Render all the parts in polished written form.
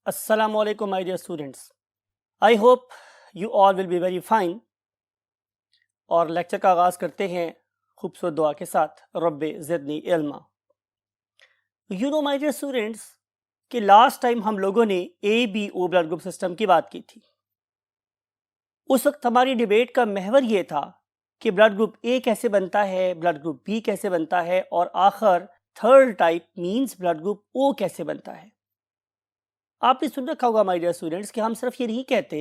Assalamu alaikum my dear students. I hope you all will be very fine. और लेक्चर का आगाज़ करते हैं खूबसूरत दुआ के साथ रब्बे ज़िदनी इल्मा। You know my dear students कि लास्ट टाइम हम लोगों ने ABO ब्लड ग्रुप सिस्टम की बात की थी। उस वक्त हमारी डिबेट का महवर ये था कि ब्लड ग्रुप A कैसे बनता है, ब्लड ग्रुप B कैसे बनता है और आखिर third type means blood group O कैसे बनता है। आपने सुन रखा होगा माय डियर स्टूडेंट्स कि हम सिर्फ ये नहीं कहते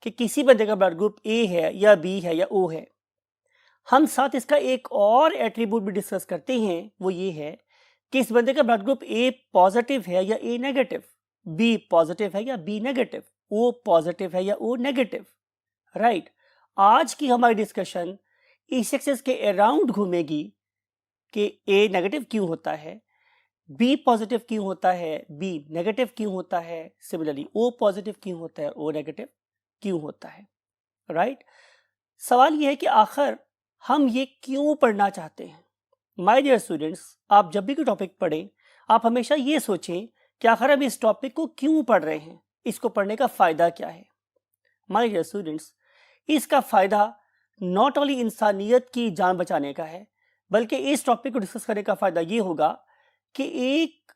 कि किसी बंदे का ब्लड ग्रुप A है या B है या O है, हम साथ इसका एक और एट्रीब्यूट भी डिस्कस करते हैं। वो ये है कि इस बंदे का ब्लड ग्रुप A पॉजिटिव है या A नेगेटिव, B पॉजिटिव है या B नेगेटिव, O पॉजिटिव है या O नेगेटिव। राइट, आज की हमारी डिस्कशन इस एक्सिस के अराउंड घूमेगी कि A नेगेटिव क्यों होता है, B पॉजिटिव क्यों होता है, B नेगेटिव क्यों होता है, सिमिलरली O पॉजिटिव क्यों होता है, O नेगेटिव क्यों होता है। राइट, सवाल यह है कि आखिर हम ये क्यों पढ़ना चाहते हैं। माय डियर स्टूडेंट्स, आप जब भी कोई टॉपिक पढ़ें आप हमेशा ये सोचें कि आखिर हम इस टॉपिक को क्यों पढ़ रहे हैं, इसको पढ़ने का फ़ायदा क्या है। माय डियर स्टूडेंट्स, इसका फ़ायदा नॉट ओनली इंसानियत की जान बचाने का है, बल्कि इस टॉपिक को डिस्कस करने का फ़ायदा ये होगा कि एक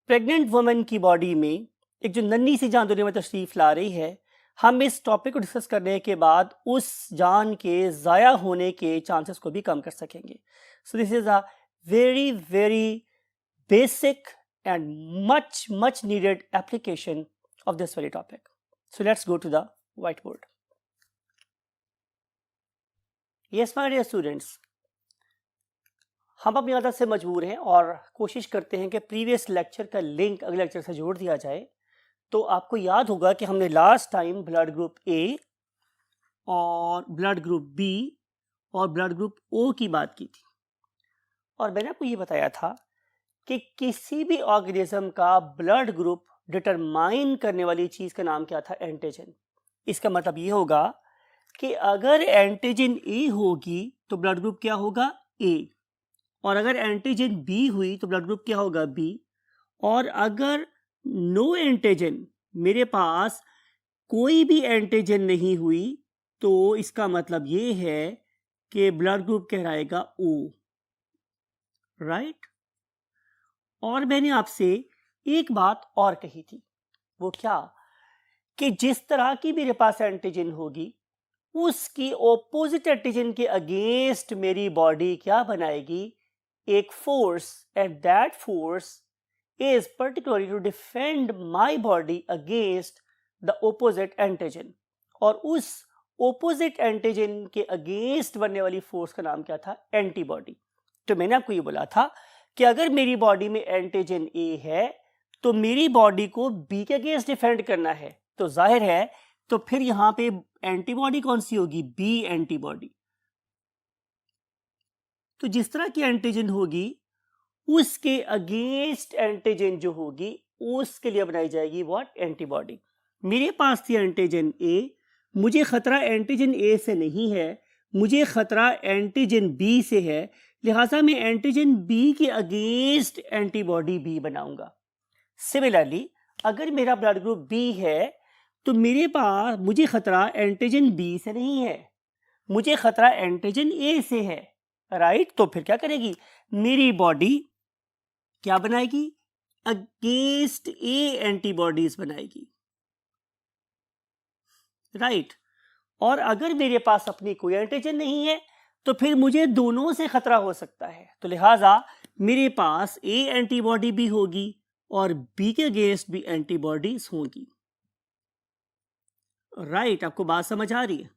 प्रेग्नेंट वुमन की बॉडी में एक जो नन्ही सी जान दुनिया में तशरीफ़ ला रही है, हम इस टॉपिक को डिस्कस करने के बाद उस जान के ज़ाया होने के चांसेस को भी कम कर सकेंगे। So this is a very very basic and much needed application of this very topic. So let's go to the white board. Yes my dear students, हम अपनी आदत से मजबूर हैं और कोशिश करते हैं कि प्रीवियस लेक्चर का लिंक अगले लेक्चर से जोड़ दिया जाए। तो आपको याद होगा कि हमने last time blood group A और ब्लड ग्रुप B और ब्लड ग्रुप O की बात की थी, और मैंने आपको ये बताया था कि किसी भी ऑर्गेनिज्म का ब्लड ग्रुप डिटरमाइन करने वाली चीज का नाम क्या था, एंटीजन। इसका मतलब ये होगा कि अगर एंटीजन A होगी तो ब्लड ग्रुप क्या होगा, A, और अगर एंटीजन B हुई तो ब्लड ग्रुप क्या होगा, B, और अगर नो एंटीजन, मेरे पास कोई भी एंटीजन नहीं हुई, तो इसका मतलब ये है कि ब्लड ग्रुप कहलाएगा O। राइट, और मैंने आपसे एक बात और कही थी, वो क्या, कि जिस तरह की मेरे पास एंटीजन होगी उसकी ऑपोजिट एंटीजन के अगेंस्ट मेरी बॉडी क्या बनाएगी, एक force, and that force is particularly to defend my body against the opposite antigen। और उस opposite antigen के against बनने वाली फोर्स का नाम क्या था, एंटीबॉडी। तो मैंने आपको ये बोला था कि अगर मेरी बॉडी में एंटीजन A है तो मेरी बॉडी को B के अगेंस्ट डिफेंड करना है, तो जाहिर है तो फिर यहां पे एंटीबॉडी कौन सी होगी, B एंटीबॉडी। तो जिस तरह की एंटीजन होगी उसके अगेंस्ट एंटीजन जो होगी उसके लिए बनाई जाएगी व्हाट, एंटीबॉडी। मेरे पास थी एंटीजन A, मुझे खतरा एंटीजन A से नहीं है, मुझे खतरा एंटीजन B से है, लिहाजा मैं एंटीजन B के अगेंस्ट एंटीबॉडी B बनाऊंगा। सिमिलरली अगर मेरा ब्लड ग्रुप B है तो मेरे पास, मुझे खतरा एंटीजन B से नहीं है, मुझे खतरा एंटीजन A से है। राइट, तो फिर क्या करेगी मेरी बॉडी, क्या बनाएगी, अगेंस्ट A एंटीबॉडीज बनाएगी। राइट, और अगर मेरे पास अपनी कोई एंटीजन नहीं है तो फिर मुझे दोनों से खतरा हो सकता है, तो लिहाजा मेरे पास A एंटीबॉडी भी होगी और B के अगेंस्ट भी एंटीबॉडीज होंगी। राइट, आपको बात समझ आ रही है।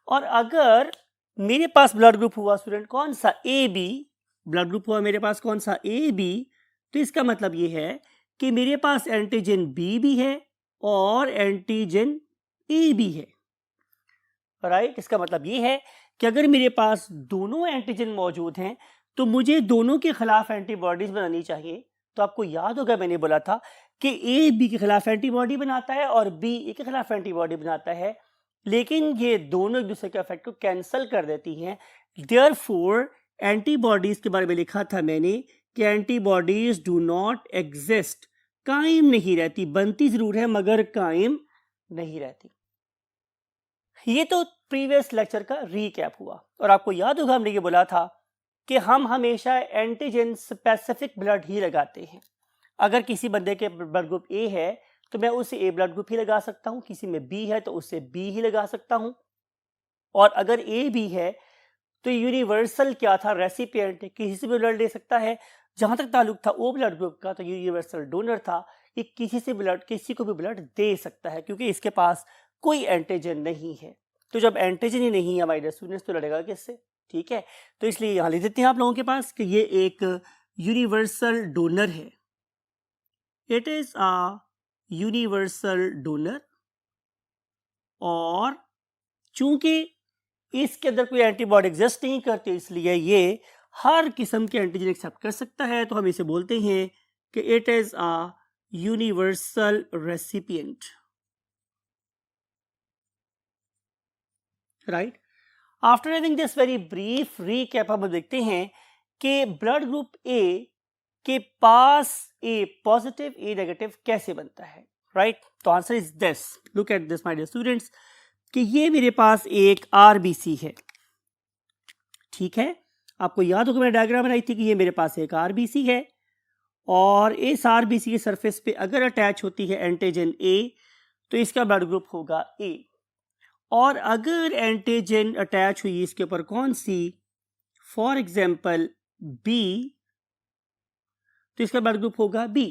और अगर मेरे पास ब्लड ग्रुप हुआ स्टूडेंट कौन सा, AB, ब्लड ग्रुप हुआ मेरे पास कौन सा, AB, तो इसका मतलब ये है कि मेरे पास एंटीजन B भी है और एंटीजन A भी है। राइट, इसका मतलब ये है कि अगर मेरे पास दोनों एंटीजन मौजूद हैं तो मुझे दोनों के खिलाफ एंटीबॉडीज बनानी चाहिए। तो आपको याद होगा मैंने बोला था कि A B के खिलाफ एंटीबॉडी बनाता है और B A के खिलाफ एंटीबॉडी बनाता है, लेकिन ये दोनों एक दूसरे के इफेक्ट को कैंसिल कर देती हैं। देयरफॉर एंटीबॉडीज के बारे में लिखा था मैंने कि एंटीबॉडीज डू नॉट एग्जिस्ट कायम नहीं रहती, बनती जरूर है मगर कायम नहीं रहती। ये तो प्रीवियस लेक्चर का रीकैप हुआ और आपको याद होगा हमने ये बोला था कि हम हमेशा एंटीजन स्पेसिफिक ब्लड ही लगाते हैं। अगर किसी बंदे के ब्लड ग्रुप ए है तो मैं उसे ए ब्लड ग्रुप ही लगा सकता हूं, किसी में बी है तो उसे बी ही लगा सकता हूं, और अगर ए बी है तो यूनिवर्सल क्या था, रेसिपिएंट किसी से भी ब्लड ले सकता है। जहां तक ताल्लुक था ओ ब्लड ग्रुप का तो यूनिवर्सल डोनर था, ये किसी से ब्लड, किसी को भी ब्लड दे सकता है क्योंकि इसके पास कोई एंटीजन नहीं है। तो जब एंटीजन ही नहीं है हमारे स्टूडेंट्स तो लड़ेगा किससे, ठीक है। तो इसलिए यहां लिख देते हैं आप लोगों के पास कि ये एक यूनिवर्सल डोनर है, it is a universal donor, और चूंकि इसके अंदर कोई एंटीबॉडी एग्जिस्ट नहीं करती इसलिए ये हर किस्म के एंटीजन एक्सेप्ट कर सकता है। तो हम इसे बोलते हैं कि it is a universal recipient, right. After having this very brief recap हम देखते हैं कि ब्लड ग्रुप ए के पास ए पॉजिटिव ए नेगेटिव कैसे बनता है, राइट। तो answer is this, look at this my dear students, कि ये मेरे पास एक आरबीसी है, ठीक है। आपको याद होगा मैंने डायग्राम बनाई थी कि ये मेरे पास एक आरबीसी है और इस आरबीसी के सरफेस पे अगर अटैच होती है एंटीजन ए तो इसका ब्लड ग्रुप होगा ए, और अगर एंटीजन अटैच हुई इसके ऊपर कौन सी, फॉर एग्जांपल बी, तो इसका ब्लड ग्रुप होगा बी।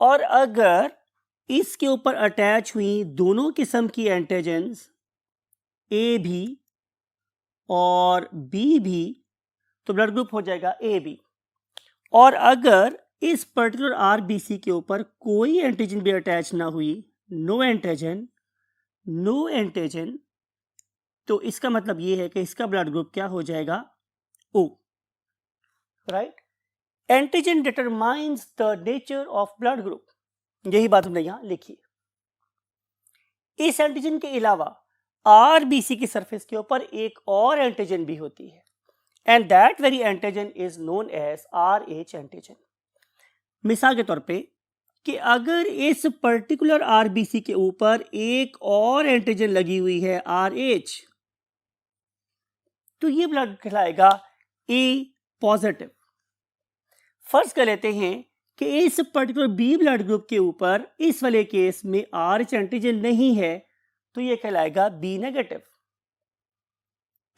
और अगर इसके ऊपर अटैच हुई दोनों किस्म की एंटीजन्स ए भी और बी भी तो ब्लड ग्रुप हो जाएगा ए बी। और अगर इस पर्टिकुलर आरबीसी के ऊपर कोई एंटीजन भी अटैच ना हुई, नो एंटीजन, नो एंटीजन, तो इसका मतलब ये है कि इसका ब्लड ग्रुप क्या हो जाएगा, oh, right. Antigen determines the nature of blood group, यही बात हमने यहां लिखी। इस एंटीजन के अलावा आरबीसी की सरफेस के ऊपर एक और एंटीजन भी होती है and that very antigen is known as RH antigen. मिसाल के तौर पे कि अगर इस पर्टिकुलर आरबीसी के ऊपर एक और एंटीजन लगी हुई है RH, तो ये ब्लड कहलाएगा ए पॉजिटिव। फर्ज कर लेते हैं कि इस पर्टिकुलर बी ब्लड ग्रुप के ऊपर इस वाले केस में RH एंटीजन नहीं है तो ये कहलाएगा बी नेगेटिव।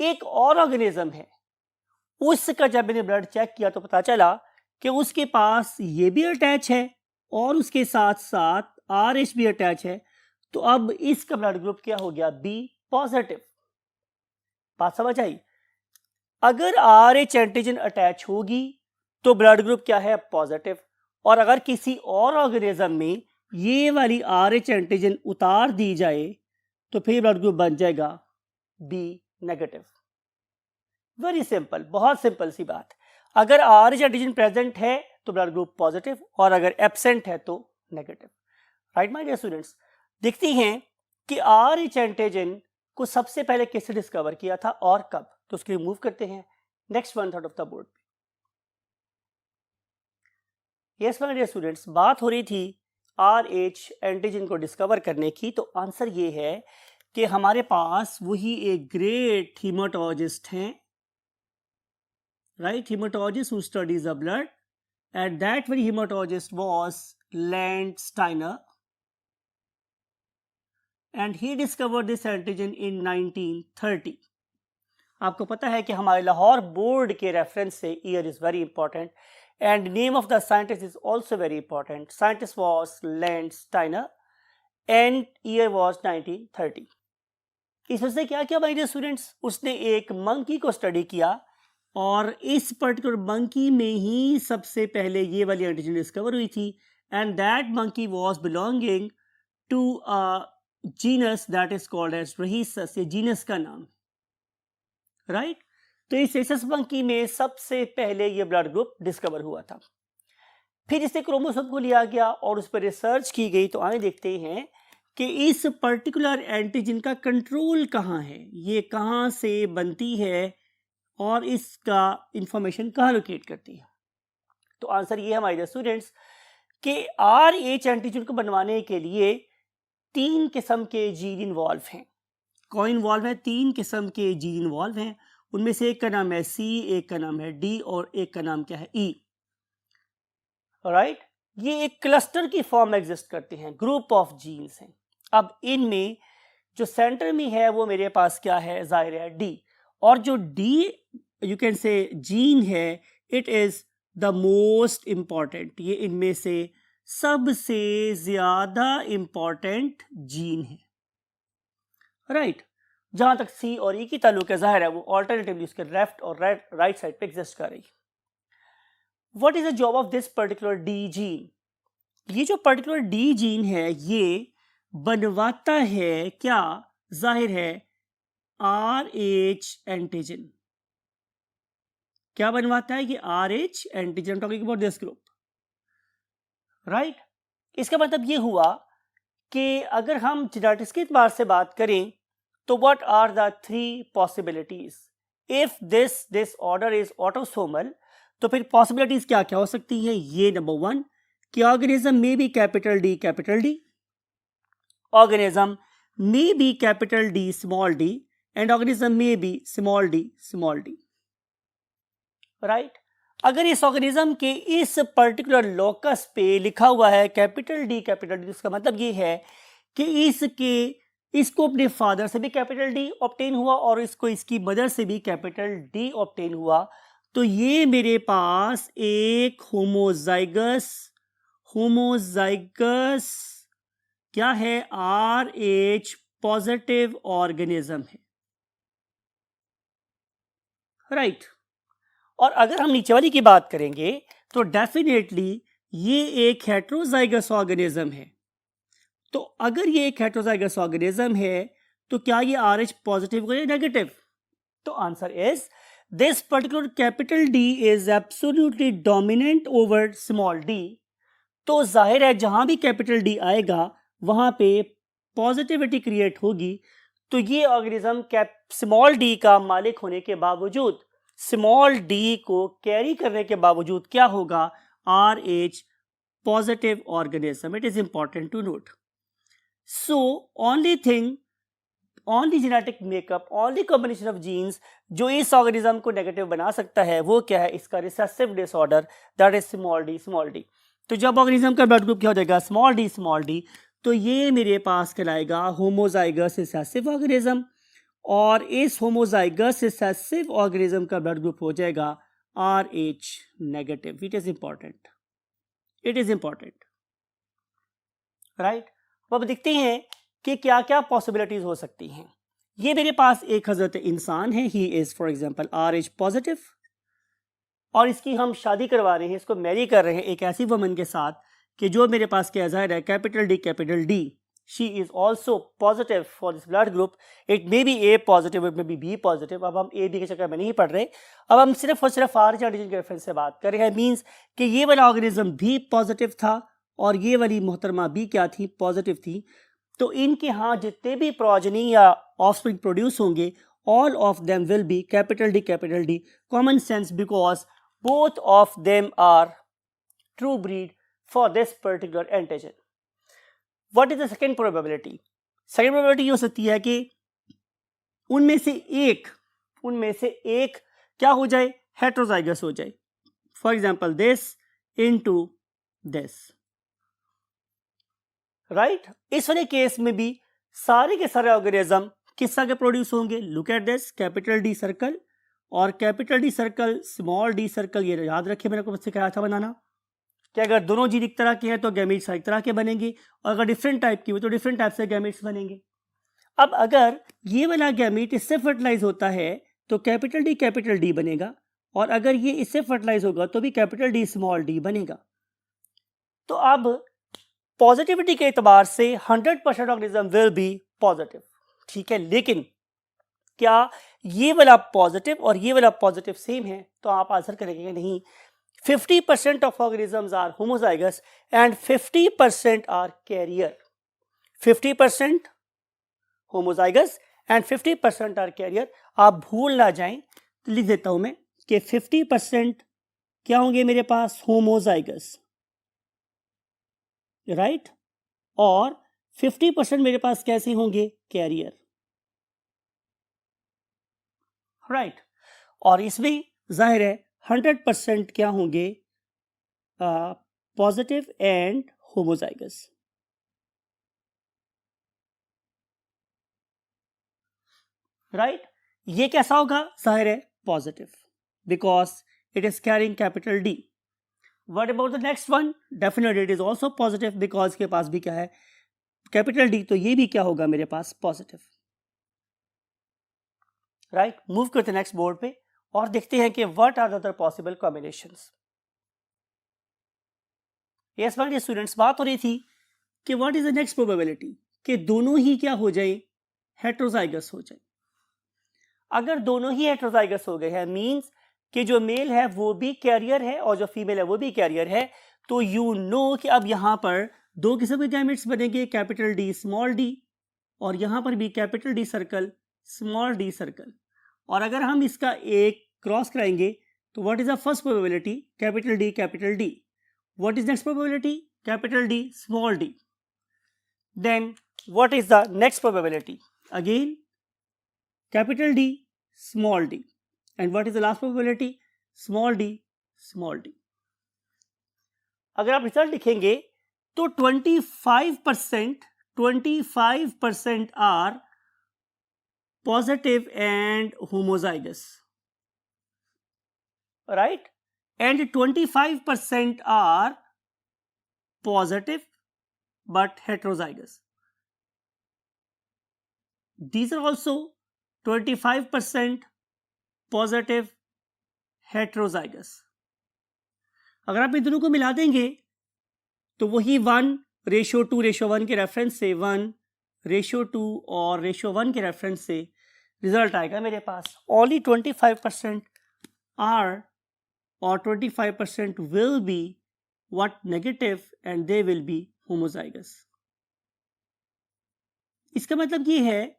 एक और ऑर्गेनिज्म है, उसका जब मैंने ब्लड चेक किया तो पता चला कि उसके पास ये भी अटैच है और उसके साथ साथ RH भी अटैच है, तो अब इसका ब्लड ग्रुप क्या हो गया, बी पॉजिटिव। बात समझ आई। अगर RH एंटीजन अटैच होगी तो ब्लड ग्रुप क्या है, पॉजिटिव, और अगर किसी और ऑर्गेनिज्म में ये वाली RH एंटीजन उतार दी जाए तो फिर ब्लड ग्रुप बन जाएगा बी नेगेटिव। वेरी सिंपल, बहुत सिंपल सी बात। अगर RH एंटीजन प्रेजेंट है तो ब्लड ग्रुप पॉजिटिव और अगर एब्सेंट है तो negative, right my dear students. देखते हैं कि RH एंटीजन को सबसे पहले किसने डिस्कवर किया था और कब, तो उसके लिए मूव करते हैं next one third of the board पे। यस माय डियर स्टूडेंट्स, बात हो रही थी RH एंटीजन को डिस्कवर करने की, तो आंसर ये है कि हमारे पास वही एक ग्रेट हीमाटोलॉजिस्ट हैं, right, hematologist who studies the blood, and that very hematologist was Landsteiner, and he discovered this antigen in 1930. आपको पता है कि हमारे लाहौर बोर्ड के रेफरेंस से year is very important and name of the scientist is also very important. Scientist was Landsteiner and year was 1930। इसमें क्या किया माय डियर स्टूडेंट्स, उसने एक मंकी को स्टडी किया और इस पर्टिकुलर मंकी में ही सबसे पहले ये वाली एंटीजन डिस्कवर हुई थी and that monkey was belonging to a genus that is called as Rhesus, ये जीनस का नाम, राइट। तो इस रहीसस मंकी में सबसे पहले ये ब्लड ग्रुप डिस्कवर हुआ था। फिर इसे क्रोमोसोम को लिया गया और उस पर रिसर्च की गई, तो आगे देखते हैं कि इस पर्टिकुलर एंटीजन का कंट्रोल कहाँ है, ये कहाँ से बनती है और इसका इंफॉर्मेशन कहाँ लोकेट करती है। तो आंसर ये है हमारे स्टूडेंट्स कि RH एंटीजन को बनवाने के लिए 3 किस्म के जीन इन्वॉल्व हैं। कौन इन्वॉल्व है? 3 किस्म के जीन इन्वॉल्व हैं। उनमें से एक का नाम है C, एक का नाम है D और एक का नाम क्या है E। राइट, ये एक क्लस्टर की फॉर्म में एग्जिस्ट करते हैं, ग्रुप ऑफ जीन्स हैं। अब इनमें जो सेंटर में है वो मेरे पास क्या है? जाहिर है D। और जो D you can say gene है, it is the most important, ये इनमें से सबसे ज्यादा इंपॉर्टेंट जीन है। राइट, जहां तक C और E की ताल्लुक है, जाहिर है वो ऑल्टरनेटिवली उसके लेफ्ट और राइट साइड पे एग्जिस्ट कर रही है। What is the job of this particular D gene? ये जो पर्टिकुलर D जीन है ये बनवाता है क्या? जाहिर है RH एंटीजन। क्या बनवाता है? ये RH antigen, talking about this group. Right, इसका मतलब ये हुआ कि अगर हम जेनेटिक्स के एतबार से बात करें तो what are the 3 possibilities? If this disorder is autosomal तो फिर पॉसिबिलिटीज क्या क्या हो सकती हैं? ये नंबर 1 कि ऑर्गेनिज्म में बी कैपिटल D, ऑर्गेनिज्म में B capital D small d and organism में बी स्मॉल d। राइट, अगर इस ऑर्गेनिज्म के इस पर्टिकुलर लोकस पे लिखा हुआ है कैपिटल D, इसका मतलब ये है कि इसको अपने फादर से भी कैपिटल D ऑब्टेन हुआ और इसको इसकी मदर से भी कैपिटल D ऑब्टेन हुआ, तो ये मेरे पास एक होमोजाइगस क्या है? RH पॉजिटिव ऑर्गेनिज्म है। राइट, और अगर हम नीचे वाली की बात करेंगे तो डेफिनेटली ये एक हेट्रोजाइगस ऑर्गेनिज्म है। तो अगर ये एक हेट्रोजाइगस ऑर्गेनिज्म है तो क्या ये RH पॉजिटिव या नेगेटिव? तो answer is this particular capital D is absolutely dominant over small d। तो जाहिर है जहां भी कैपिटल D आएगा वहां पे पॉजिटिविटी क्रिएट होगी। तो ये ऑर्गेनिज्म स्मॉल d का मालिक होने के बावजूद, स्मॉल d को कैरी करने के बावजूद क्या होगा? RH positive organism. It is important to note. So only genetic makeup, only combination of genes जो इस ऑर्गेनिज्म को नेगेटिव बना सकता है वो क्या है? इसका recessive disorder, that is small d। तो जब ऑर्गेनिज्म का ब्लड ग्रुप क्या हो जाएगा? स्मॉल d, तो ये मेरे पास कहलाएगा होमोजाइगस रिसेसिव ऑर्गेनिज्म, और इस होमोजाइगस रिसेसिव ऑर्गेनिज्म का ब्लड ग्रुप हो जाएगा RH negative. It is important. Right, अब देखते हैं कि क्या क्या पॉसिबिलिटीज हो सकती हैं। ये मेरे पास एक हजरत इंसान है, he is for example RH positive, और इसकी हम शादी करवा रहे हैं, इसको मैरी कर रहे हैं एक ऐसी वुमन के साथ कि जो मेरे पास क्या जाहिर है capital D। She is also positive for this blood group. It may be A positive, it may be B positive. अब हम A B के चक्कर में नहीं पढ़ रहे, अब हम सिर्फ और सिर्फ RH एंटीजन के रेफरेंस से बात कर रहे हैं। मीन्स कि ये वाला ऑर्गेनिज्म भी पॉजिटिव था और ये वाली मोहतरमा भी क्या थी? पॉजिटिव थी। तो इनके यहाँ जितने भी प्रोजनी या ऑफस्प्रिंग प्रोड्यूस होंगे, all of them will be capital D, common sense, because both of them are true breed for this particular antigen. What is the second probability? Second probability ये हो सकती है कि उनमें से एक क्या हो जाए? हेट्रोजाइगस हो जाए। For example this into this. Right, इस वाले केस में भी सारे के सारे ऑर्गेनिज्म किस तरह के प्रोड्यूस होंगे? Look at this, capital D circle और capital D circle, small d circle. ये याद रखिए, मैंने आपको मुझसे कहा था बनाना कि अगर दोनों जीन एक तरह के हैं तो गैमेट्स एक तरह के बनेंगे, और अगर डिफरेंट टाइप की हो तो डिफरेंट टाइप से गैमेट्स बनेंगे। अब अगर ये वाला गैमेट इससे फर्टिलाइज होता है तो कैपिटल D बनेगा, और अगर ये इससे फर्टिलाइज होगा तो भी कैपिटल D स्मॉल d बनेगा। तो अब पॉजिटिविटी के एतबार से 100% ऑर्गेनिज्म विल बी पॉजिटिव, ठीक है। लेकिन क्या ये वाला पॉजिटिव और ये वाला पॉजिटिव सेम है? तो आप आंसर करेंगे नहीं। 50% of organisms are homozygous and 50% are carrier. 50% homozygous and 50% are carrier. आप भूल ना जाएं तो लिख देता हूं मैं कि 50% क्या होंगे मेरे पास? होमोजाइगस, राइट, और 50% मेरे पास कैसे होंगे, कैरियर, राइट, और इसमें जाहिर है 100% क्या होंगे, पॉजिटिव एंड होमोजाइगस, राइट। ये कैसा होगा, जाहिर है positive, because it is carrying capital D. What about the next one, definitely it is also positive because के पास भी क्या है, कैपिटल डी, तो ये भी क्या होगा मेरे पास, पॉजिटिव, राइट। मूव करते नेक्स्ट बोर्ड पे और देखते हैं कि what are the other possible combinations. Yes my dear students, बात हो रही थी कि what is the next probability कि दोनों ही क्या हो जाए, हेट्रोजाइगस हो जाए। अगर दोनों ही हेट्रोजाइगस हो गए हैं, मींस कि जो मेल है वो भी कैरियर है और जो फीमेल है वो भी कैरियर है, तो यू नो कि अब यहां पर दो किस्म के गैमेट्स बनेंगे, कैपिटल डी स्मॉल डी, और यहां पर भी capital D circle small d circle. और अगर हम इसका एक क्रॉस कराएंगे तो what is the first probability, capital D capital D. What is next probability, capital D small d. Then what is the next probability, again capital D small d, and what is the last probability, small d small d। अगर आप result लिखेंगे तो 25% are positive and homozygous, right, and 25% are positive but heterozygous. These are also 25% positive heterozygous. अगर आप इन दोनों को मिला देंगे तो वही 1:2:1 के रेफरेंस से 1:2 और 1:1 के रेफरेंस से रिजल्ट आएगा मेरे पास। ओनली 25% आर और 25% will be what, negative, and they will be homozygous. इसका मतलब ये है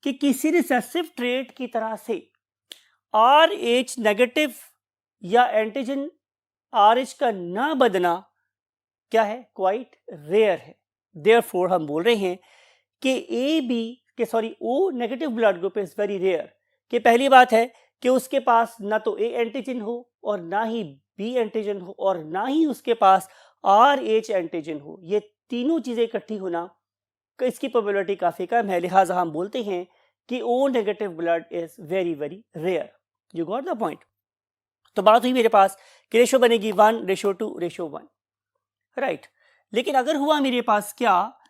कि किसी रिसेसिव ट्रेट की तरह से RH नेगेटिव या एंटीजन RH का ना बनना क्या है, क्वाइट रेयर है। देयरफॉर हम बोल रहे हैं कि O negative blood group is very rare. कि पहली बात है कि उसके पास ना तो A एंटीजन हो और ना ही B एंटीजन हो और ना ही उसके पास RH एंटीजन हो। ये तीनों चीजें इकट्ठी होना, इसकी प्रोबेबिलिटी काफी कम है, लिहाजा हम बोलते हैं कि O negative blood is very very rare. You got the point. तो बात हुई मेरे पास कि रेशो बनेगी 1:2:1, राइट। लेकिन अगर हुआ मेरे पास क्या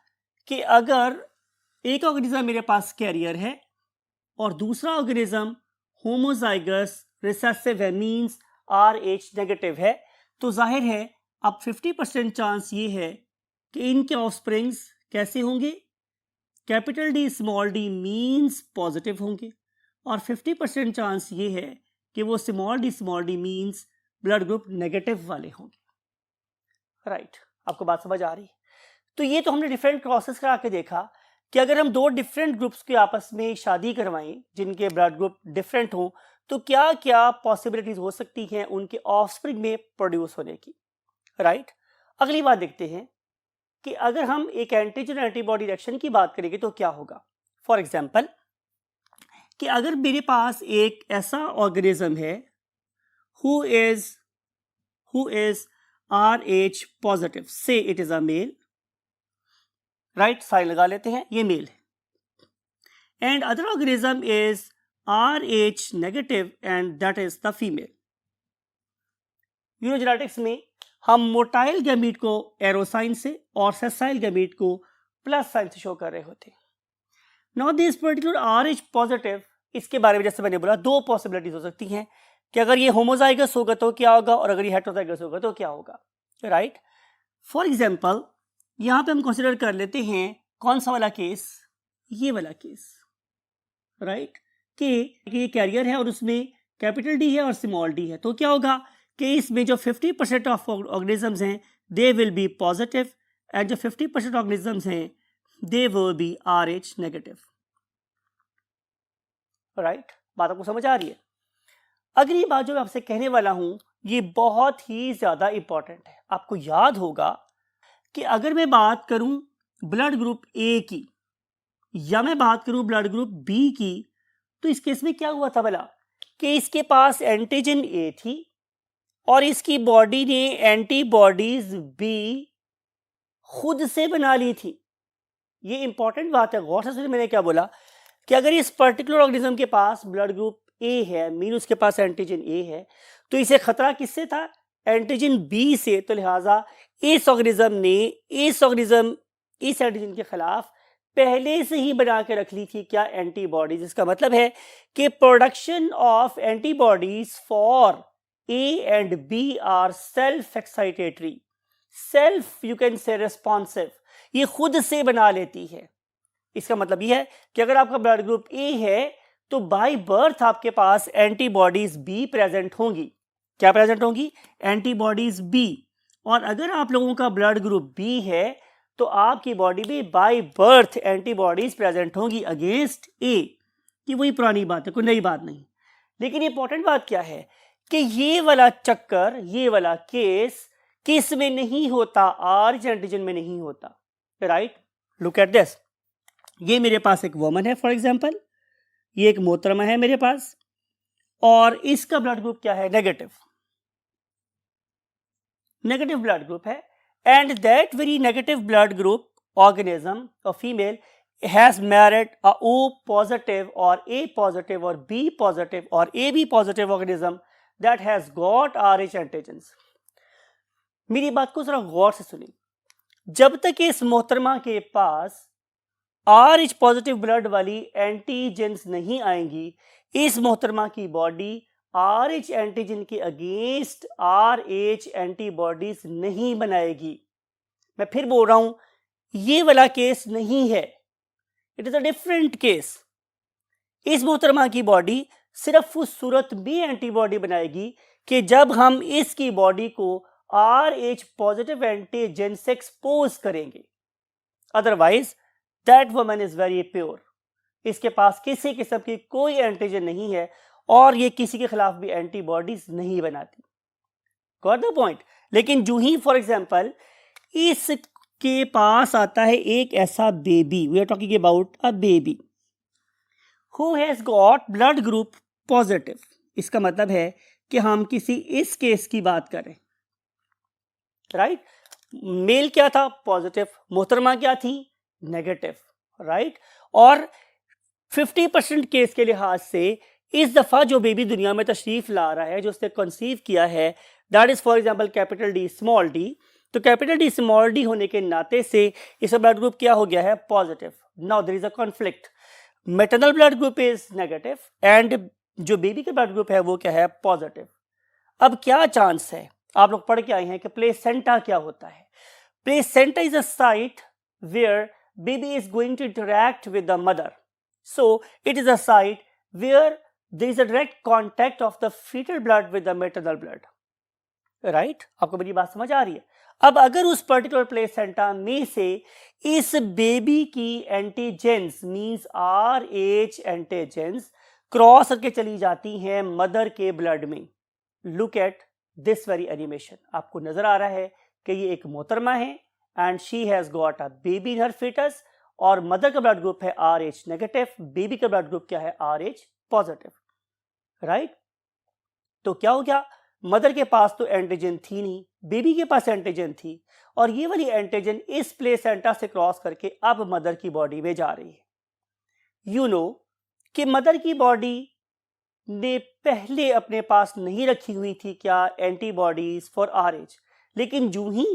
कि अगर एक ऑर्गेनिज्म मेरे पास कैरियर है और दूसरा ऑर्गेनिज्म होमोजाइगस रिसेसिव है, मींस RH नेगेटिव है, तो जाहिर है अब 50% चांस ये है कि इनके ऑफस्प्रिंग्स कैसे होंगे, capital D small D means positive होंगे, और 50% चांस ये है कि वो small D means blood group negative वाले होंगे, राइट। आपको बात समझ आ रही है। तो ये तो हमने डिफरेंट क्रॉसेस करा के देखा कि अगर हम दो डिफरेंट ग्रुप्स के आपस में शादी करवाएं जिनके ब्लड ग्रुप डिफरेंट हों तो क्या क्या पॉसिबिलिटीज हो सकती हैं उनके ऑफस्प्रिंग में प्रोड्यूस होने की, राइट। अगली बात देखते हैं कि अगर हम एक एंटीजन एंटीबॉडी रिएक्शन की बात करेंगे तो क्या होगा। फॉर एग्जांपल कि अगर मेरे पास एक ऐसा ऑर्गेनिज्म है who is RH positive, say it is a male, right, sign लगा लेते हैं, ये मेल है, and other organism is RH negative and that is the female. यूरोजेनेटिक्स में हम मोटाइल गैमीट को एरो साइन से और सेसाइल गैमीट को प्लस साइन से शो कर रहे होते हैं। Now this particular RH positive, इसके बारे में जैसे मैंने बोला दो पॉसिबिलिटीज हो सकती हैं कि अगर ये होमोजाइगस होगा तो क्या होगा और अगर ये हेटेरोजाइगस होगा तो क्या होगा, राइट। फॉर एग्जांपल यहां पे हम कंसीडर कर लेते हैं कौन सा वाला केस, ये वाला केस, राइट, कि ये कैरियर है और उसमें कैपिटल डी है और स्मॉल डी है, तो क्या होगा कि इसमें जो 50% ऑफ ऑर्गेनिजम्स हैं they will be positive and जो 50% ऑर्गेनिजम्स हैं they will be RH negative, right. बात आपको समझ आ रही है। अगली बात जो मैं आपसे कहने वाला हूं ये बहुत ही ज्यादा इंपॉर्टेंट है। आपको याद होगा कि अगर मैं बात करूं ब्लड ग्रुप ए की या मैं बात करूं ब्लड ग्रुप बी की, तो इस केस में क्या हुआ था भला कि इसके पास एंटीजन ए थी और इसकी बॉडी ने एंटीबॉडीज बी खुद से बना ली थी। ये इंपॉर्टेंट बात है, गौर से सुनिए मैंने क्या बोला कि अगर इस पर्टिकुलर ऑर्गेनिज्म के पास ब्लड ग्रुप ए है, मीन उसके पास एंटीजन ए है, तो इसे खतरा किससे था? एंटीजन बी से। तो लिहाजा इस ऑर्गेनिज्म ने इस एंटीजन के खिलाफ पहले से ही बना के रख ली थी क्या? एंटीबॉडीज। इसका मतलब है कि production of antibodies for A and B are self excitatory, self you can say responsive, ये खुद से बना लेती है। इसका मतलब यह है कि अगर आपका ब्लड ग्रुप ए है तो बाय बर्थ आपके पास एंटीबॉडीज बी प्रेजेंट होंगी। क्या प्रेजेंट होंगी? Antibodies B. और अगर आप लोगों का ब्लड ग्रुप बी है तो आपकी बॉडी में बाय बर्थ एंटीबॉडीज प्रेजेंट होंगी अगेंस्ट ए। कि वही पुरानी बात है, कोई नई बात नहीं। लेकिन इंपॉर्टेंट बात क्या है कि ये वाला चक्कर, ये वाला केस किस में नहीं होता? आरएच एंटीजन में नहीं होता। Right, look at this. ये मेरे पास एक वुमन है फॉर एग्जांपल, ये एक मोहतरमा है मेरे पास, और इसका ब्लड ग्रुप क्या है? नेगेटिव ब्लड ग्रुप है। And that very negative blood group organism और female has married a O positive और A पॉजिटिव और B पॉजिटिव और AB positive organism that has got RH antigens. मेरी बात को जरा गौर से सुनिए। जब तक इस मोहतरमा के पास RH पॉजिटिव ब्लड वाली एंटीजेंस नहीं आएंगी, इस मोहतरमा की बॉडी RH एंटीजन के अगेंस्ट RH एंटीबॉडीज नहीं बनाएगी। मैं फिर बोल रहा हूं, ये वाला केस नहीं है, it is a different case. इस मोहतरमा की बॉडी सिर्फ उस सूरत में एंटीबॉडी बनाएगी कि जब हम इसकी बॉडी को RH पॉजिटिव एंटीजन से एक्सपोज करेंगे। Otherwise that woman is very pure, इसके पास किसी किस्म की कोई एंटीजन नहीं है और ये किसी के खिलाफ भी एंटीबॉडीज नहीं बनाती। Got the point? लेकिन जो ही फॉर एग्जांपल इसके पास आता है एक ऐसा baby, we are talking about a baby who has got blood group positive, इसका मतलब है कि हम किसी इस केस की बात करें। राइट, मेल क्या था? पॉजिटिव, मोहतरमा क्या थी? नेगेटिव। राइट, और 50% केस के लिहाज से इस दफा जो बेबी दुनिया में तशरीफ ला रहा है, जो उसने कंसीव किया है, that is for example capital D small D. तो कैपिटल डी स्मॉल डी होने के नाते से इसका ब्लड ग्रुप क्या हो गया है? Positive. Now there is a conflict, maternal blood group is negative and जो बेबी का ब्लड ग्रुप है वो क्या है? पॉजिटिव। अब क्या चांस है? आप लोग पढ़ के आए हैं कि प्लेसेंटा क्या होता है। Placenta is a site where baby is going to interact with the mother, so it is a site where there is a direct contact of the fetal blood with the maternal blood. right, आपको मेरी बात समझ आ रही है? अब अगर उस particular placenta में से इस बेबी की antigens means RH antigens cross करके चली जाती हैं मदर के ब्लड में। Look at this very animation. आपको नजर आ रहा है कि ये एक मोहतरमा है and she has got a baby in her fetus और मदर का ब्लड ग्रुप है RH नेगेटिव, बेबी का ब्लड ग्रुप क्या है? RH positive. राइट, तो क्या हो गया? मदर के पास तो एंटीजन थी नहीं, बेबी के पास एंटीजन थी, और ये वाली एंटीजन इस प्लेसेंटा से क्रॉस करके अब मदर की बॉडी में जा रही है। यू नो कि मदर की बॉडी ने पहले अपने पास नहीं रखी हुई थी क्या? एंटीबॉडीज फॉर RH, लेकिन जो ही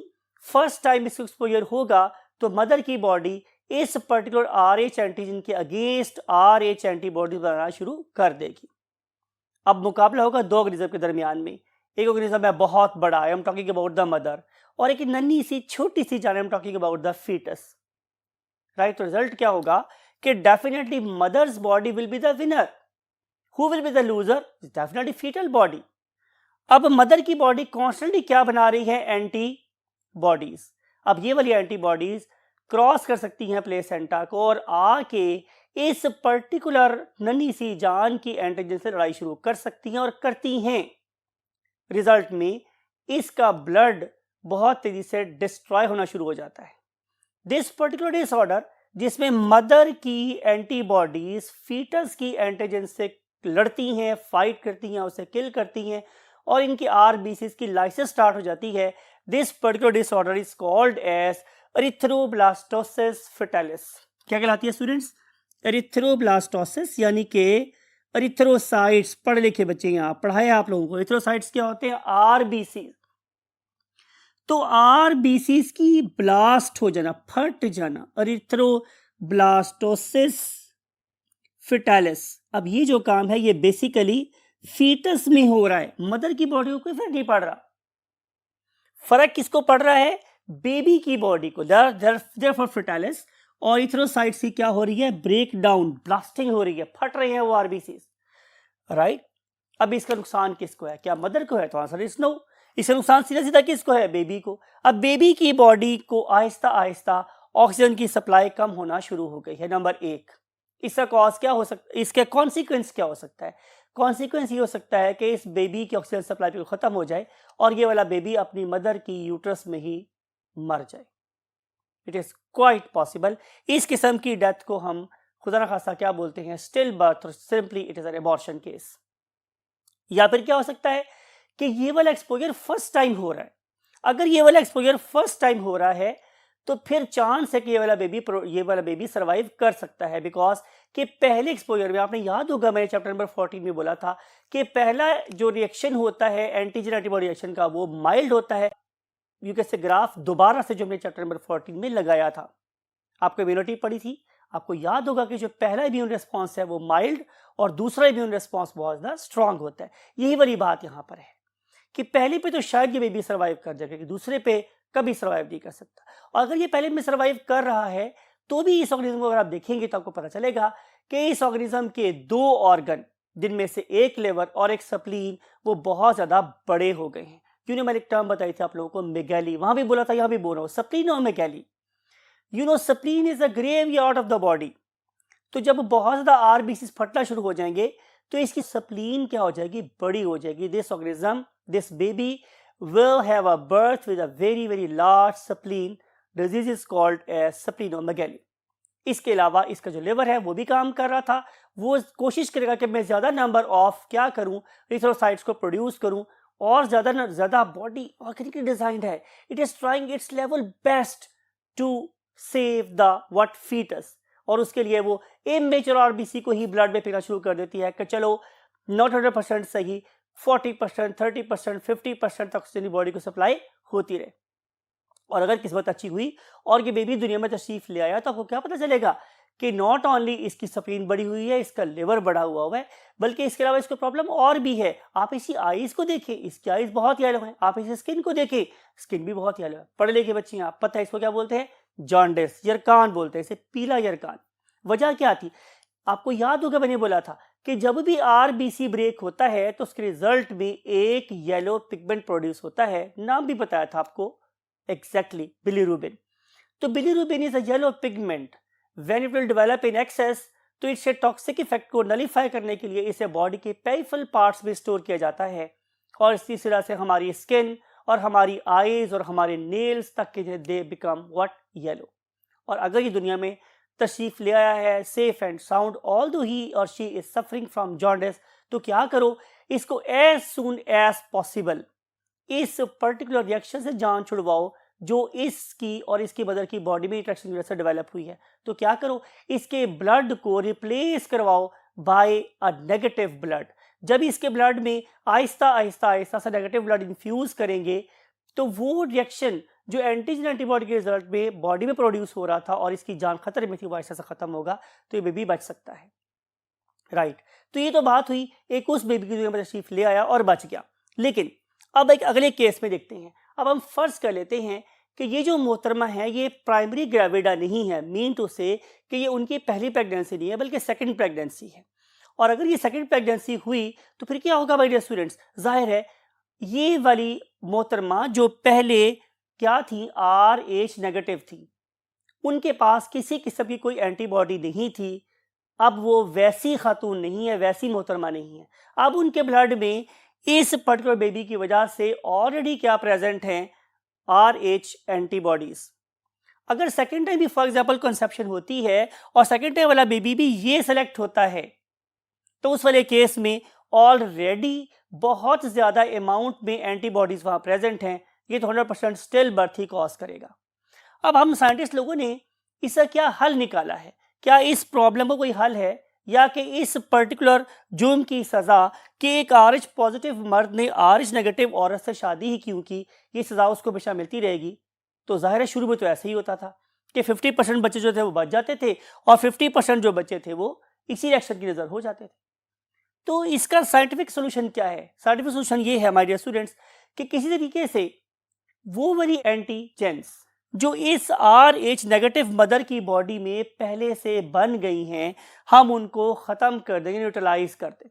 फर्स्ट टाइम इसको एक्सपोजर होगा तो मदर की बॉडी इस पर्टिकुलर RH एंटीजन के अगेंस्ट RH एंटीबॉडी बनाना शुरू कर देगी। अब मुकाबला होगा दो ऑर्गेनिज्म के दरमियान में। एक ऑर्गेनिज्म है बहुत बड़ा, I am talking about the mother, और एक नन्ही सी छोटी सी जान, I am talking about the foetus. Right, तो रिजल्ट क्या होगा कि definitely mother's body will be the winner. Who will be the loser? Definitely foetal body. अब मदर की बॉडी कॉन्स्टेंटली क्या बना रही है? एंटीबॉडीज। अब ये वाली एंटीबॉडीज क्रॉस कर सकती हैं प्लेसेंटा को और आके इस पर्टिकुलर नन्ही सी जान की एंटीजन से लड़ाई शुरू कर सकती हैं और करती हैं। रिजल्ट में इसका ब्लड बहुत तेजी से डिस्ट्रॉय होना शुरू हो जाता है। दिस पर्टिकुलर डिसऑर्डर, जिसमें मदर की एंटीबॉडीज फीटस की एंटीजन से लड़ती हैं, फाइट करती हैं, उसे किल करती हैं और इनकी आरबीसीज की लाइसिस स्टार्ट हो जाती है। This particular disorder is called as erythroblastosis fetalis. क्या कहलाती है स्टूडेंट्स? एरिथ्रोब्लास्टोसिस, यानी कि एरिथ्रोसाइट्स। पढ़े लिखे बच्चे यहाँ पढ़ाया आप लोगों को। एरिथ्रोसाइट्स क्या होते हैं? आरबीसी। तो आरबीसीज की ब्लास्ट हो जाना, फट जाना, एरिथ्रोब्लास्टोसिस फेटालिस। अब ये जो काम है ये बेसिकली फीटस में हो रहा है, मदर की बॉडी को कोई फर्क नहीं पड़ रहा। फर्क किसको पड़ रहा है? बेबी की बॉडी को। देयरफॉर फेटालिस और इथ्रोसाइट्स की क्या हो रही है? ब्रेक डाउन, ब्लास्टिंग हो रही है, फट रहे हैं वो आरबीसी, राइट। अब इसका नुकसान किसको है? क्या मदर को है? तो आंसर इज नो। इसका नुकसान सीधा सीधा किसको है? बेबी को। अब बेबी की बॉडी को आहिस्ता आहिस्ता ऑक्सीजन की सप्लाई कम होना शुरू हो गई है, नंबर एक। इसका कॉज क्या हो सकता है? इसके कॉन्सिक्वेंस क्या हो सकता है? कॉन्सिक्वेंस ये हो सकता है कि इस बेबी की ऑक्सीजन सप्लाई बिल्कुल खत्म हो जाए और ये वाला बेबी अपनी मदर की यूट्रस में ही मर जाए। It is quite possible. इस किस्म की डेथ को हम खुदा न खासा क्या बोलते हैं? स्टिल बर्थ, और simply it is an abortion case. या फिर क्या हो सकता है कि ये वाला एक्सपोजर फर्स्ट टाइम हो रहा है। अगर ये वाला एक्सपोजर फर्स्ट टाइम हो रहा है तो फिर चांस है कि ये वाला बेबी सर्वाइव कर सकता है, बिकॉज कि पहले एक्सपोजर में, आपने याद होगा मैंने चैप्टर नंबर 14 में बोला था कि पहला जो रिएक्शन होता है एंटीजन एंटीबॉडी रिएक्शन का, वो माइल्ड होता है। यू कैसे ग्राफ दोबारा से जो हमने चैप्टर नंबर 14 में लगाया था, आपको इम्यूनिटी पढ़ी थी, आपको याद होगा कि जो पहला इम्यून रिस्पॉन्स है वो माइल्ड और दूसरा इम्यून रिस्पॉन्स बहुत ज्यादा स्ट्रांग होता है। यही वाली बात यहाँ पर है कि पहले पे तो शायद ये बेबी सर्वाइव कर जाएगा, कि दूसरे पे कभी सर्वाइव नहीं कर सकता। और अगर ये पहले में सर्वाइव कर रहा है तो भी इस ऑर्गेनिज्म को अगर आप देखेंगे तो आपको पता चलेगा कि इस ऑर्गेनिज्म के दो ऑर्गन, जिनमें से एक लिवर और एक स्प्लीन, वो बहुत ज्यादा बड़े हो गए हैं। क्यों? मैंने एक टर्म बताई थी आप लोगों को, मेगैली। वहां भी बोला था, यहाँ भी बोल रहा हूँ, स्प्लीन और मेगैली। You know, spleen is a graveyard of the body. तो जब बहुत ज्यादा आरबीसीज फटना शुरू हो जाएंगे तो इसकी स्प्लीन क्या हो जाएगी? बड़ी हो जाएगी। This organism, this baby will have a birth with a very very large spleen. Disease is called as splenomegaly. इसके अलावा इसका जो लिवर है वो भी काम कर रहा था, वो कोशिश करेगा कि मैं ज्यादा नंबर ऑफ क्या करूं, एरिथ्रोसाइट्स को प्रोड्यूस करूं और ज्यादा बॉडी ऑर्गेनिकली डिजाइंड है। It is trying its level best to save the what foetus, और उसके लिए वो इमेच्योर आरबीसी को ही ब्लड में पीना शुरू कर देती है कि चलो नॉट 100% सही, 40%, 30%, 50% तक ऑक्सीजन बॉडी को सप्लाई होती रहे। और अगर किस्मत अच्छी हुई और ये बेबी दुनिया में तशरीफ ले आया तो आपको क्या पता चलेगा कि नॉट ओनली इसकी स्प्लीन बड़ी हुई है, इसका लिवर बड़ा हुआ है, बल्कि इसके अलावा इसको प्रॉब्लम और भी है। आप इसी आईज को देखें, इसकी आईज बहुत येलो है। आप इस स्किन को देखें, स्किन भी बहुत येलो है। पढ़े लिखे बच्चे हैं, आप पता है इसको क्या बोलते हैं? जॉन्डिस, यरकान बोलते हैं इसे, पीला यरकान। वजह क्या थी? आपको याद होगा मैंने बोला था कि जब भी आरबीसी ब्रेक होता है तो उसके रिजल्ट में एक येलो पिगमेंट प्रोड्यूस होता है। नाम भी बताया था आपको, एग्जैक्टली, बिलीरुबिन। तो bilirubin is a yellow pigment. When it will develop in excess तो इससे टॉक्सिक इफेक्ट को नलीफाई करने के लिए इसे बॉडी के पेरिफेरल पार्ट्स में स्टोर किया जाता है और इसी तरह से हमारी स्किन और हमारी आईज और हमारे नेल्स तक के दे बिकम व्हाट? येलो। और अगर ये दुनिया में तशरीफ ले आया है safe and sound, although he और she is suffering from jaundice, तो क्या करो? इसको एज सून एज पॉसिबल इस पर्टिकुलर रिएक्शन से जान छुड़वाओ जो इसकी और इसकी मदर की बॉडी में इंट्रैक्शन की वजह से डेवलप हुई है। तो क्या करो? इसके ब्लड को रिप्लेस करवाओ बाय अ नेगेटिव ब्लड। जब इसके ब्लड में आहिस्ता आहिस्ता आहिस्ता सा नेगेटिव ब्लड इन्फ्यूज करेंगे तो वो रिएक्शन जो एंटीजन एंटीबॉडी के रिजल्ट में बॉडी में प्रोड्यूस हो रहा था और इसकी जान खतरे में थी, वो ऐसा खत्म होगा, तो ये बेबी बच सकता है, राइट। तो ये तो बात हुई एक उस बेबी की दुनिया में तशरीफ ले आया और बच गया। लेकिन अब एक अगले केस में देखते हैं। अब हम फर्ज कर लेते हैं कि ये जो मोहतरमा है ये प्राइमरी ग्रेविडा नहीं है, मीन टू से कि ये उनकी पहली प्रेगनेंसी नहीं है बल्कि सेकंड प्रेगनेंसी है। और अगर ये सेकंड प्रेगनेंसी हुई तो फिर क्या होगा माय डियर स्टूडेंट्स? जाहिर है ये वाली मोहतरमा जो पहले क्या थी? RH नेगेटिव थी, उनके पास किसी किस्म की कोई एंटीबॉडी नहीं थी। अब वो वैसी खातून नहीं है, वैसी मोहतरमा नहीं है। अब उनके ब्लड में इस पर्टिकुलर बेबी की वजह से ऑलरेडी क्या प्रेजेंट है? RH antibodies. अगर सेकेंड टाइम भी फॉर एग्जाम्पल कंसेप्शन होती है और सेकेंड टाइम वाला बेबी भी ये सेलेक्ट होता है, तो उस वाले केस में ऑलरेडी बहुत ज्यादा अमाउंट में एंटीबॉडीज वहां प्रेजेंट हैं, ये तो 100% स्टिल बर्थ ही कॉज करेगा। अब हम साइंटिस्ट लोगों ने इसका क्या हल निकाला है, क्या इस प्रॉब्लम को कोई हल है, या कि इस पर्टिकुलर जुर्म की सजा कि एक RH पॉजिटिव मर्द ने RH नेगेटिव औरत से शादी ही क्यों की, ये सजा उसको हमेशा मिलती रहेगी। तो जाहिर है शुरू में तो ऐसे ही होता था कि 50% बच्चे जो थे वो बच जाते थे और 50% जो बच्चे थे वो इसी रिएक्शन की नजर हो जाते थे। तो इसका साइंटिफिक सोल्यूशन क्या है? साइंटिफिक सोल्यूशन ये है माय डियर स्टूडेंट्स कि किसी तरीके से वो वाली एंटीजेंस जो इस RH नेगेटिव मदर की बॉडी में पहले से बन गई हैं, हम उनको खत्म कर देंगे, न्यूट्रलाइज कर दें।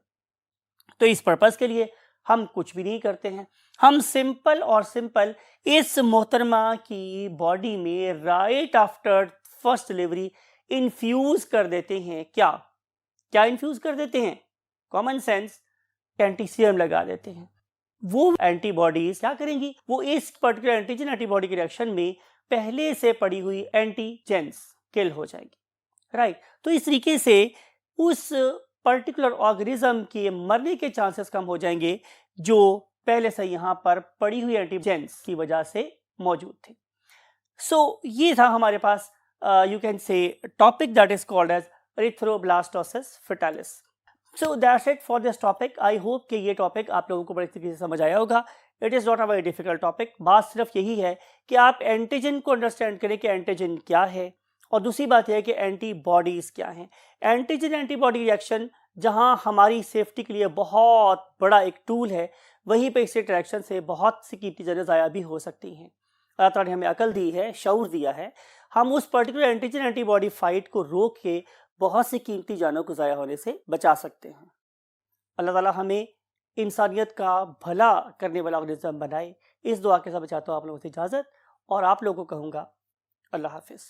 तो इस पर्पस के लिए हम कुछ भी नहीं करते हैं, हम सिंपल और सिंपल इस मोहतरमा की बॉडी में right after first delivery infuse कर देते हैं। क्या क्या इन्फ्यूज कर देते हैं? कॉमन सेंस, एंटीसीएम लगा देते हैं। वो एंटीबॉडीज क्या करेंगी? वो इस पर्टिकुलर एंटीजन एंटीबॉडी के रिएक्शन में पहले से पड़ी हुई एंटीजेंस किल हो जाएगी, राइट। तो इस तरीके से उस पर्टिकुलर ऑर्गेनिज्म के मरने के चांसेस कम हो जाएंगे जो पहले से यहां पर पड़ी हुई एंटीजेंस की वजह से मौजूद थे। सो ये था हमारे पास you can say topic that is called as erythroblastosis fetalis. So that's it for this topic. I hope कि ये टॉपिक आप लोगों को बड़ी तरीके से समझ आया होगा। It is not a very difficult topic. बात सिर्फ यही है कि आप एंटीजन को अंडरस्टैंड करें कि एंटीजन क्या है, और दूसरी बात यह है कि एंटीबॉडीज क्या हैं। एंटीजन एंटीबॉडी रिएक्शन जहां हमारी सेफ्टी के लिए बहुत बड़ा एक टूल है, वहीं पे इससे इंटरेक्शन से बहुत सी कीमती जानें ज़ाया भी हो सकती हैं। अल्लाह ताला ने हमें अकल दी है, शऊर दिया है, हम उस पर्टिकुलर एंटीजन एंटीबॉडी फाइट को रोक के बहुत सी कीमती जानों को ज़ाया होने से बचा सकते हैं। अल्लाह ताला हमें इंसानियत का भला करने वाला ऑर्गेनिज्म बनाए। इस दुआ के साथ चाहता हूँ आप लोगों से इजाज़त, और आप लोगों को कहूँगा अल्लाह हाफिज़।